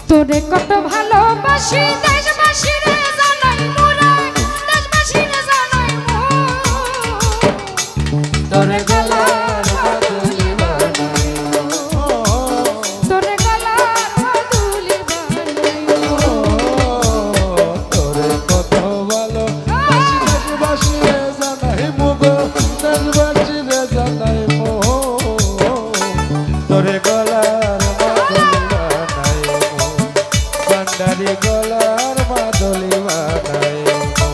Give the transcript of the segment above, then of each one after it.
তোরে কত ভালোবাসি দেশবাসী রে জানাই মোরা দেশবাসী রে জানাই মো তোরে গলার মাদুলি বানাই তোরে গলার মাদুলি বানাই তোরে কত ভালোবাসি দেশবাসী রে জানাই মো দেশবাসী রে জানাই মো তোরে গলার মাদুলি বানাই মো ভান্ডারি গলার মাদুলি বানাই মো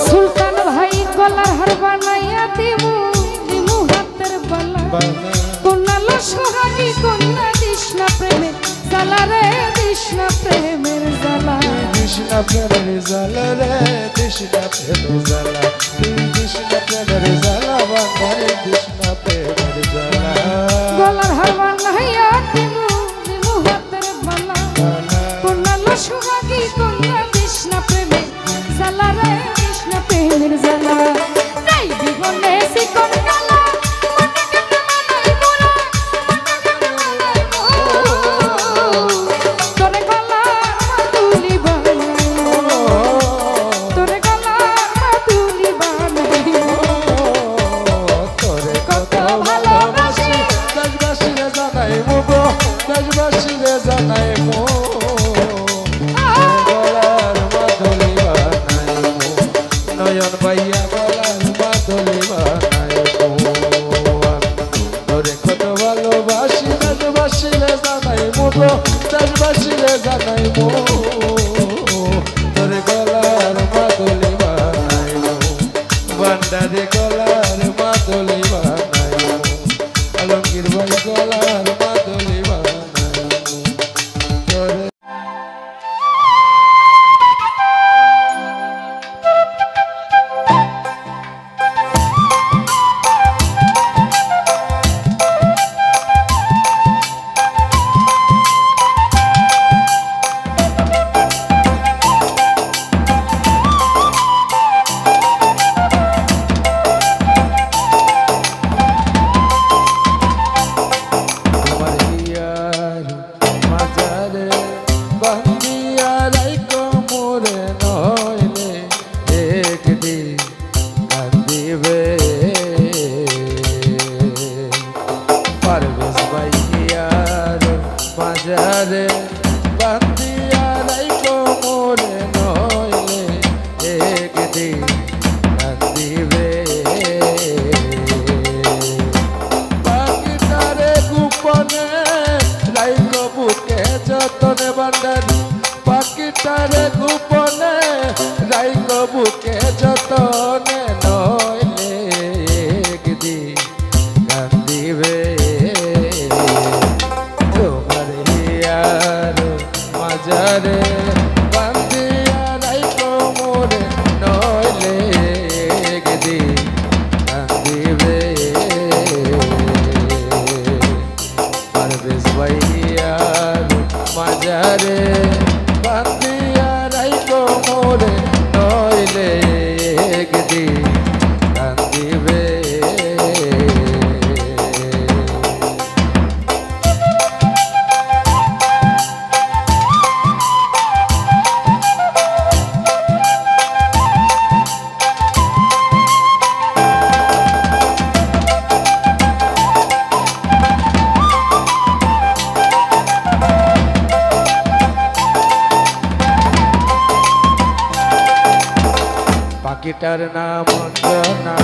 সুলতান ভাই গলার হার বানাইয়া দিমু দিমু হাতের বালা কন্যা সোহাগী কন্যা কৃষ্ণা প্রেমের জ্বালা রে কৃষ্ণা প্রেমের জ্বালা কৃষ্ণা প্রেমের জ্বালা রে কৃষ্ণা প্রেমের জ্বালা কৃষ্ণা প্রেমের জ্বালা ভান্ডারি কৃষ্ণা প্রেমের জ্বালা গলার হার বানাইয়া দিমু দিমু হাতের বালা কন্যা সোহাগী কন্যা কৃষ্ণা প্রেমের জ্বালা রে কৃষ্ণা প্রেমের জ্বালা নাই বিগনে শিকন গালা তোরে গলার মাদুলি বানাই তোরে গলার মাদুলি বানাই তোরে কত ভালোবাসি দেশবাসী রে জানাই মো দেশবাসী রে জানাই মো গলার মাদুলি বানাই মো নয়ন ভাইয়া গলার মাদুলি বানাই মো তোরে কত ভালোবাসি দেশবাসী রে জানাই মো দেশবাসী রে জানাই মো তোরে গলার মাদুলি বানাই মো ভান্ডারি গলার মাদুলি বানাই মো আলমগীর ভাই গলার মাদুলি বানাই মো তোরে আমার হিয়ার মাজারে বান্দিয়া রাইকো মোরে নইলে একদিন কান্দিবে পারবেশ ভাই হিয়ার মাজারে বান্দিয়া রাইকো মোরে নইলে একদিন কান্দিবে পাখিটারে গোপনে রাইকো বুকে যতনে ভান্ডারি পাখিটারে গোপনে রাইকো বুকে যতনে নইলে একদিন কান্দিবে তোমার হিয়ার মাজারে বান্দিয়া রাইকো মোরে নইলে একদিন কান্দিবে পারবেশ ভাইয়ার মাজারে বান্দিয়া রাইকো মোরে নইলে একদিন কান্দিবে পাখিটার নাম অঞ্জনা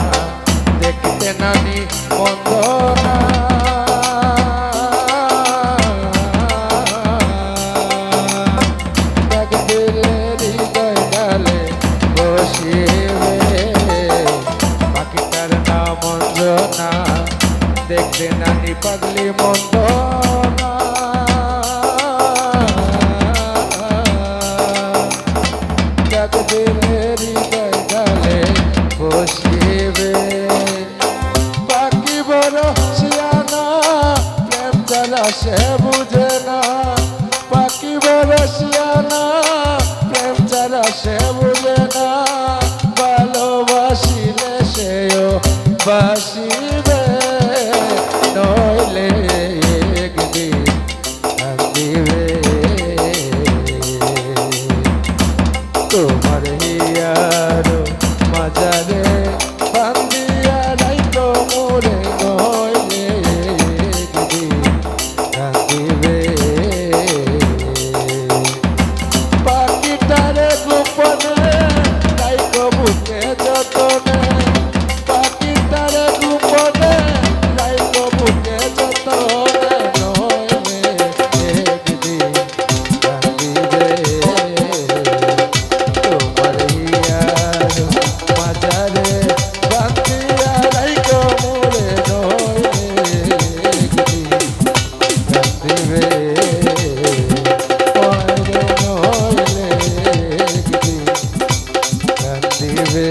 দেখতে নানি বন্দনা দেখ দিলে হৃদয় ডালে বাসিবে নইলে একদিন কান্দিবে তোমার হিয়ার মাজারে বান্দিয়া রাইতো মোরে নইলে একদিন কান্দিবে পাখিটারে গোপনে রাইতো বুকে যতনে পাখিটারে গোপনে রাইতো বুকে যতনে নইলে একদিন কান্দিবে তোমার হিয়ার মাজারে বান্দিয়া রাইতো মোরে নইলে একদিন কান্দিবে নইলে একদিন কান্দিবে